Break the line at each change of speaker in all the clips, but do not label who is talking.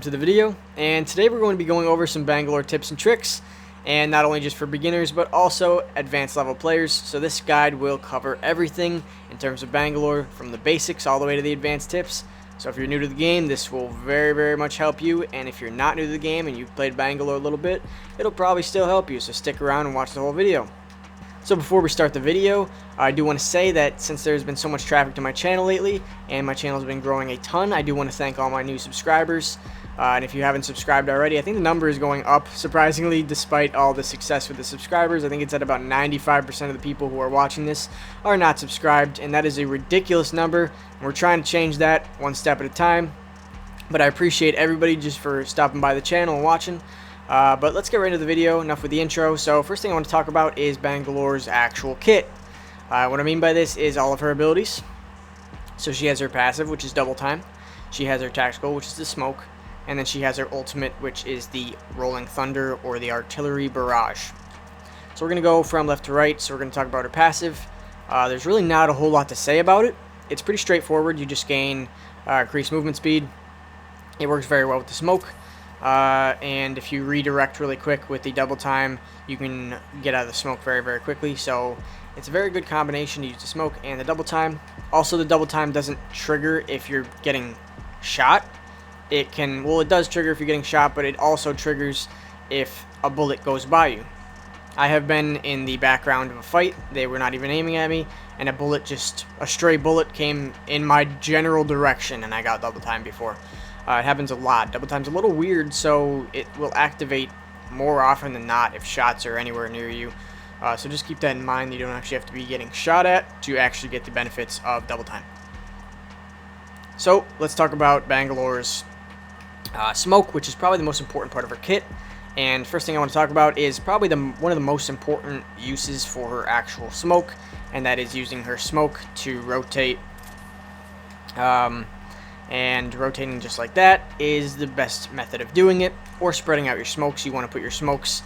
to the video, and today we're going to be going over some Bangalore tips and tricks, and not only just for beginners but also advanced level players. So this guide will cover everything in terms of Bangalore, from the basics all the way to the advanced tips. So if you're new to the game, this will very much help you, and if you're not new to the game and you've played Bangalore a little bit, it'll probably still help you, so stick around and watch the whole video. So before we start the video, I do want to say that since there's been so much traffic to my channel lately, and my channel has been growing a ton, I do want to thank all my new subscribers. And if you haven't subscribed already, I think the number is going up, surprisingly, despite all the success with the subscribers. I think it's at about 95% of the people who are watching this are not subscribed, and that is a ridiculous number, and we're trying to change that one step at a time. But I appreciate everybody just for stopping by the channel and watching. But let's get right into the video. Enough with the intro. So first thing I want to talk about is Bangalore's actual kit. What I mean by this is all of her abilities. So she has her passive, which is double time. She has her tactical, which is the smoke. And then she has her ultimate, which is the rolling thunder or the artillery barrage. So we're going to go from left to right. So we're going to talk about her passive. There's really not a whole lot to say about it. It's pretty straightforward. You just gain increased movement speed. It works very well with the smoke. And if you redirect really quick with the double time, you can get out of the smoke very quickly. So it's a very good combination to use the smoke and the double time. Also, the double time doesn't trigger if you're getting shot. It can, well, it does trigger if you're getting shot, but it also triggers if a bullet goes by you. I have been in the background of a fight. They were not even aiming at me, and a stray bullet came in my general direction, and I got double time before. It happens a lot. Double time's a little weird, so it will activate more often than not if shots are anywhere near you. So just keep that in mind. You don't actually have to be getting shot at to actually get the benefits of double time. So let's talk about Bangalore's smoke, which is probably the most important part of her kit. And first thing I want to talk about is probably one of the most important uses for her actual smoke, and that is using her smoke to rotate. And rotating just like that is the best method of doing it, or spreading out your smokes. You want to put your smokes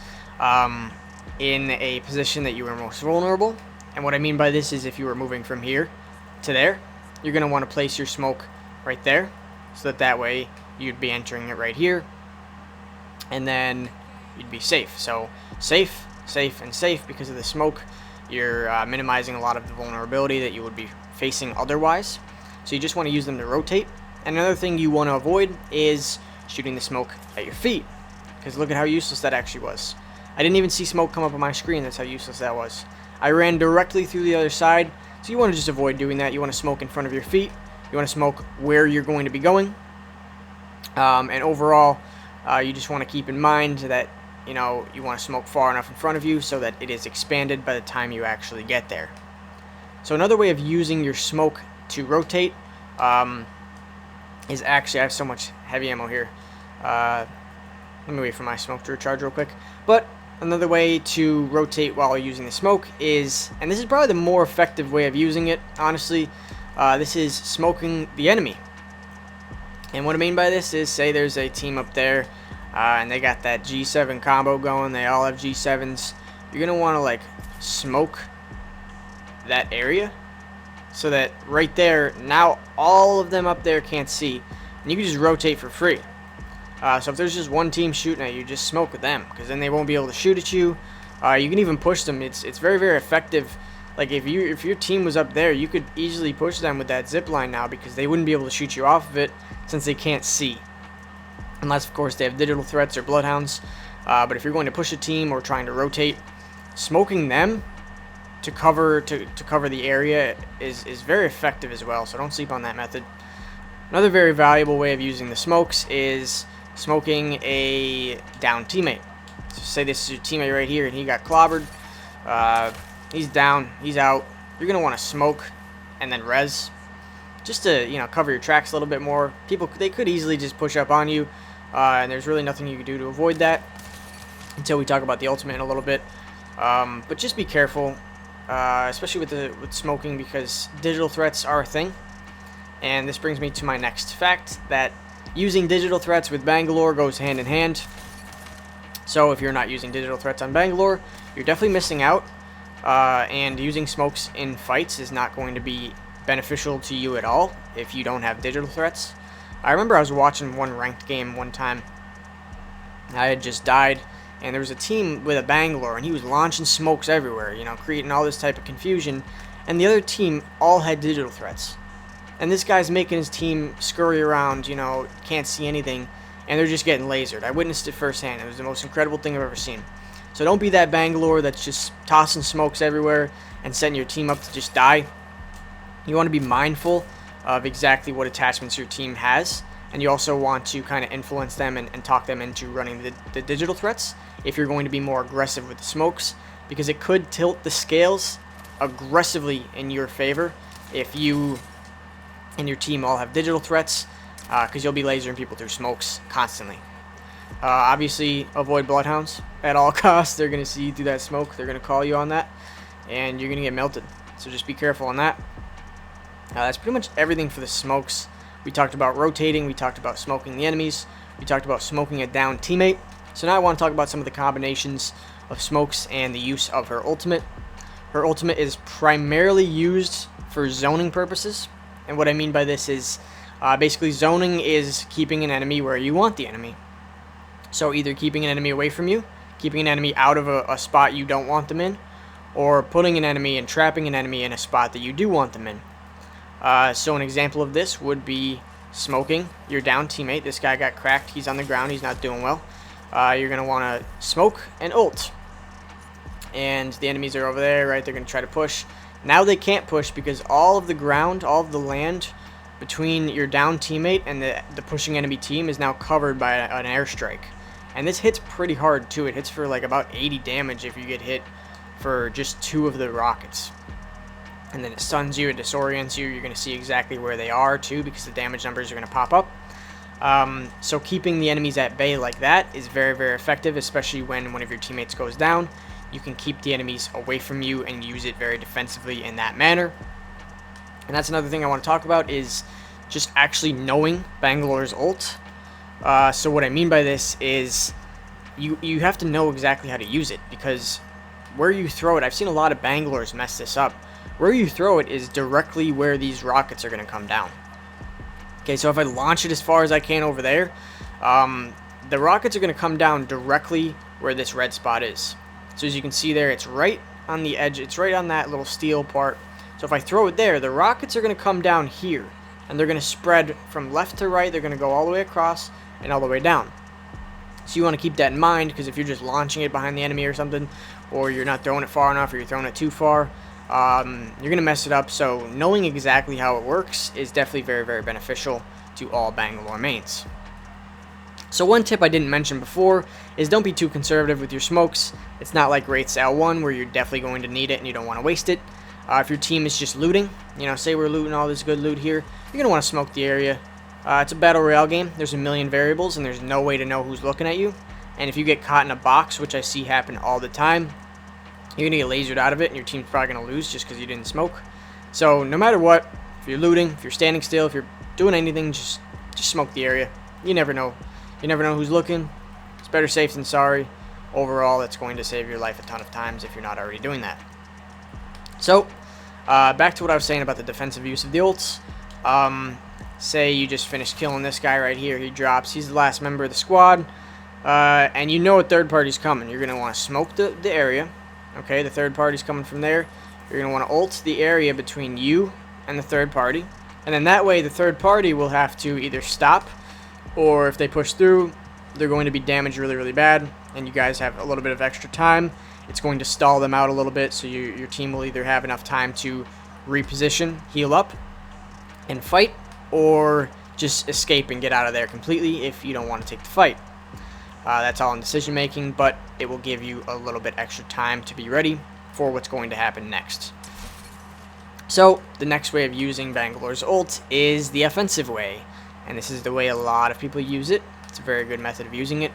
in a position that you are most vulnerable. And what I mean by this is if you are moving from here to there, you're going to want to place your smoke right there, so that way you'd be entering it right here, and then you'd be safe. So safe, and safe because of the smoke. You're minimizing a lot of the vulnerability that you would be facing otherwise. So you just want to use them to rotate. And another thing you want to avoid is shooting the smoke at your feet, because look at how useless that actually was. I didn't even see smoke come up on my screen. That's how useless that was. I ran directly through the other side, so you want to just avoid doing that. You want to smoke in front of your feet. You want to smoke where you're going to be going. And overall, you just want to keep in mind that you want to smoke far enough in front of you so that it is expanded by the time you actually get there. So another way of using your smoke to rotate is actually, I have so much heavy ammo here. Let me wait for my smoke to recharge real quick. But another way to rotate while using the smoke is, and this is probably the more effective way of using it, honestly, this is smoking the enemy. And what I mean by this is, say there's a team up there, and they got that G7 combo going, they all have G7s. You're going to want to like smoke that area, so that right there, now all of them up there can't see, and you can just rotate for free. So if there's just one team shooting at you, just smoke with them, because then they won't be able to shoot at you. You can even push them. It's very effective. Like if your team was up there, you could easily push them with that zip line now, because they wouldn't be able to shoot you off of it since they can't see, unless of course they have digital threats or bloodhounds. But if you're going to push a team or trying to rotate, smoking them to cover the area is very effective as well, so don't sleep on that method. Another very valuable way of using the smokes is smoking a down teammate. So say this is your teammate right here and he got clobbered. He's down, he's out. You're going to want to smoke and then res, just to cover your tracks a little bit more. People, they could easily just push up on you, and there's really nothing you can do to avoid that until we talk about the ultimate in a little bit. But just be careful. Especially with smoking, because digital threats are a thing. And this brings me to my next fact, that using digital threats with Bangalore goes hand in hand. So if you're not using digital threats on Bangalore, you're definitely missing out. And using smokes in fights is not going to be beneficial to you at all if you don't have digital threats. I remember I was watching one ranked game one time. I had just died, and there was a team with a Bangalore, and he was launching smokes everywhere, you know, creating all this type of confusion, and the other team all had digital threats. And this guy's making his team scurry around, you know, can't see anything, and they're just getting lasered. I witnessed it firsthand. It was the most incredible thing I've ever seen. So don't be that Bangalore that's just tossing smokes everywhere and setting your team up to just die. You want to be mindful of exactly what attachments your team has, and you also want to kind of influence them and talk them into running the digital threats if you're going to be more aggressive with the smokes, because it could tilt the scales aggressively in your favor if you and your team all have digital threats, because you'll be lasering people through smokes constantly. Obviously, avoid bloodhounds at all costs. They're going to see you through that smoke. They're going to call you on that, and you're going to get melted. So just be careful on that. That's pretty much everything for the smokes. We talked about rotating. We talked about smoking the enemies. We talked about smoking a down teammate. So now I want to talk about some of the combinations of smokes and the use of her ultimate. Her ultimate is primarily used for zoning purposes. And what I mean by this is basically zoning is keeping an enemy where you want the enemy. So either keeping an enemy away from you, keeping an enemy out of a spot you don't want them in, or putting an enemy and trapping an enemy in a spot that you do want them in. So an example of this would be smoking your down teammate. This guy got cracked. He's on the ground. He's not doing well. You're going to want to smoke and ult. And the enemies are over there, right? They're going to try to push. Now they can't push because all of the ground, all of the land between your down teammate and the pushing enemy team is now covered by an airstrike. And this hits pretty hard too. It hits for like about 80 damage if you get hit for just 2 of the rockets. And then it stuns you, it disorients you. You're going to see exactly where they are too, because the damage numbers are going to pop up. So keeping the enemies at bay like that is very, very effective, especially when one of your teammates goes down. You can keep the enemies away from you and use it very defensively in that manner. And that's another thing I want to talk about, is just actually knowing Bangalore's ult. So what I mean by this is you have to know exactly how to use it, because where you throw it, I've seen a lot of Bangalores mess this up. Where you throw it is directly where these rockets are going to come down. Okay, so if I launch it as far as I can over there, the rockets are going to come down directly where this red spot is. So as you can see there, it's right on the edge. It's right on that little steel part. So if I throw it there, the rockets are going to come down here, and they're going to spread from left to right. They're going to go all the way across and all the way down. So you want to keep that in mind, because if you're just launching it behind the enemy or something, or you're not throwing it far enough, or you're throwing it too far, you're going to mess it up. So knowing exactly how it works is definitely very, very beneficial to all Bangalore mains. So one tip I didn't mention before is don't be too conservative with your smokes. It's not like Wraith's L1 where you're definitely going to need it and you don't want to waste it. If your team is just looting, you know, say we're looting all this good loot here, you're going to want to smoke the area. It's a battle royale game. There's a million variables and there's no way to know who's looking at you. And if you get caught in a box, which I see happen all the time, you're going to get lasered out of it and your team's probably going to lose just because you didn't smoke. So no matter what, if you're looting, if you're standing still, if you're doing anything, just smoke the area. You never know. You never know who's looking. It's better safe than sorry. Overall, it's going to save your life a ton of times if you're not already doing that. So, back to what I was saying about the defensive use of the ults. Say you just finished killing this guy right here. He drops. He's the last member of the squad. And you know a third party's coming. You're going to want to smoke the area. Okay, the third party's coming from there. You're going to want to ult the area between you and the third party. And then that way the third party will have to either stop, or if they push through, they're going to be damaged really, really bad, and you guys have a little bit of extra time. It's going to stall them out a little bit, so your team will either have enough time to reposition, heal up, and fight, or just escape and get out of there completely if you don't want to take the fight. That's all in decision making, but it will give you a little bit extra time to be ready for what's going to happen next. So the next way of using Bangalore's ult is the offensive way, and this is the way a lot of people use it. It's a very good method of using it.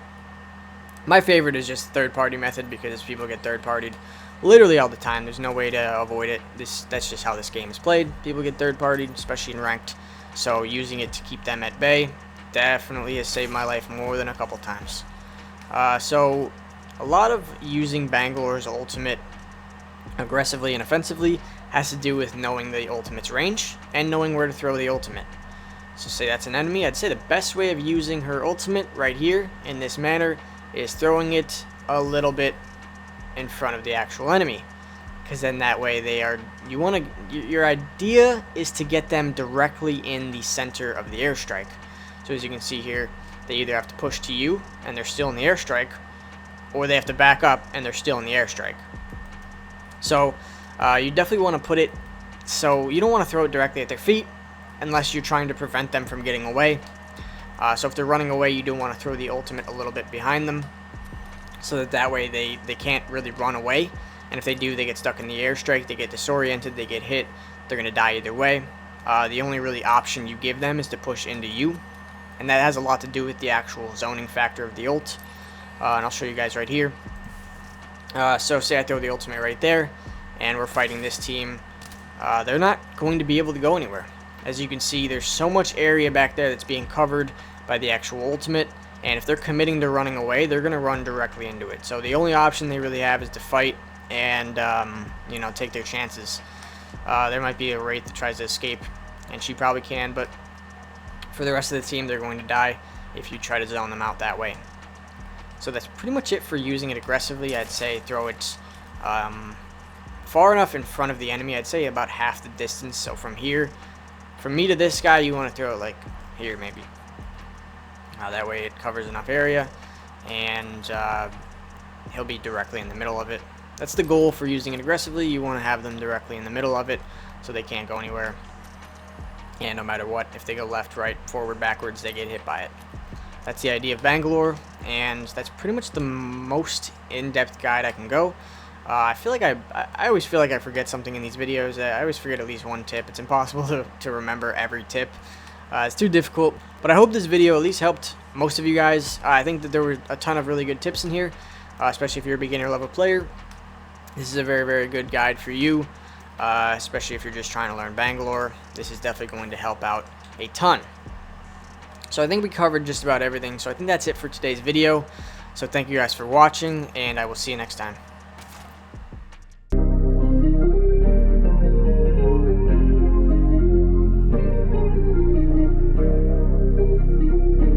My favorite is just the third-party method, because people get third-partied literally all the time. There's no way to avoid it. That's just how this game is played. People get third-partied, especially in ranked. So using it to keep them at bay definitely has saved my life more than a couple times. So a lot of using Bangalore's ultimate aggressively and offensively has to do with knowing the ultimate's range and knowing where to throw the ultimate. So say that's an enemy. I'd say the best way of using her ultimate right here in this manner is throwing it a little bit in front of the actual enemy, because then that way they are, your idea is to get them directly in the center of the airstrike. So as you can see here, they either have to push to you and they're still in the airstrike, or they have to back up and they're still in the airstrike. So you definitely want to put it so you don't want to throw it directly at their feet unless you're trying to prevent them from getting away. So if they're running away, you do want to throw the ultimate a little bit behind them, so that way they can't really run away. And if they do, they get stuck in the airstrike, they get disoriented, they get hit, they're going to die either way. The only really option you give them is to push into you, and that has a lot to do with the actual zoning factor of the ult. And I'll show you guys right here. So say I throw the ultimate right there, and we're fighting this team. They're not going to be able to go anywhere. As you can see, there's so much area back there that's being covered by the actual ultimate, and if they're committing to running away, they're going to run directly into it. So the only option they really have is to fight and take their chances. There might be a Wraith that tries to escape, and she probably can, but for the rest of the team, they're going to die if you try to zone them out that way. So that's pretty much it for using it aggressively. I'd say throw it far enough in front of the enemy. I'd say about half the distance. So from here, from me to this guy, you want to throw it like here maybe. That way it covers enough area, and he'll be directly in the middle of it. That's the goal for using it aggressively. You want to have them directly in the middle of it so they can't go anywhere. And no matter what, if they go left, right, forward, backwards, they get hit by it. That's the idea of Bangalore, and that's pretty much the most in-depth guide I can go. I feel like I always feel like I forget something in these videos. I always forget at least one tip. It's impossible to remember every tip. It's too difficult, but I hope this video at least helped most of you guys. I think that there were a ton of really good tips in here, especially if you're a beginner level player. This is a very, very good guide for you, especially if you're just trying to learn Bangalore. This is definitely going to help out a ton. So I think we covered just about everything. So I think that's it for today's video. So thank you guys for watching, and I will see you next time.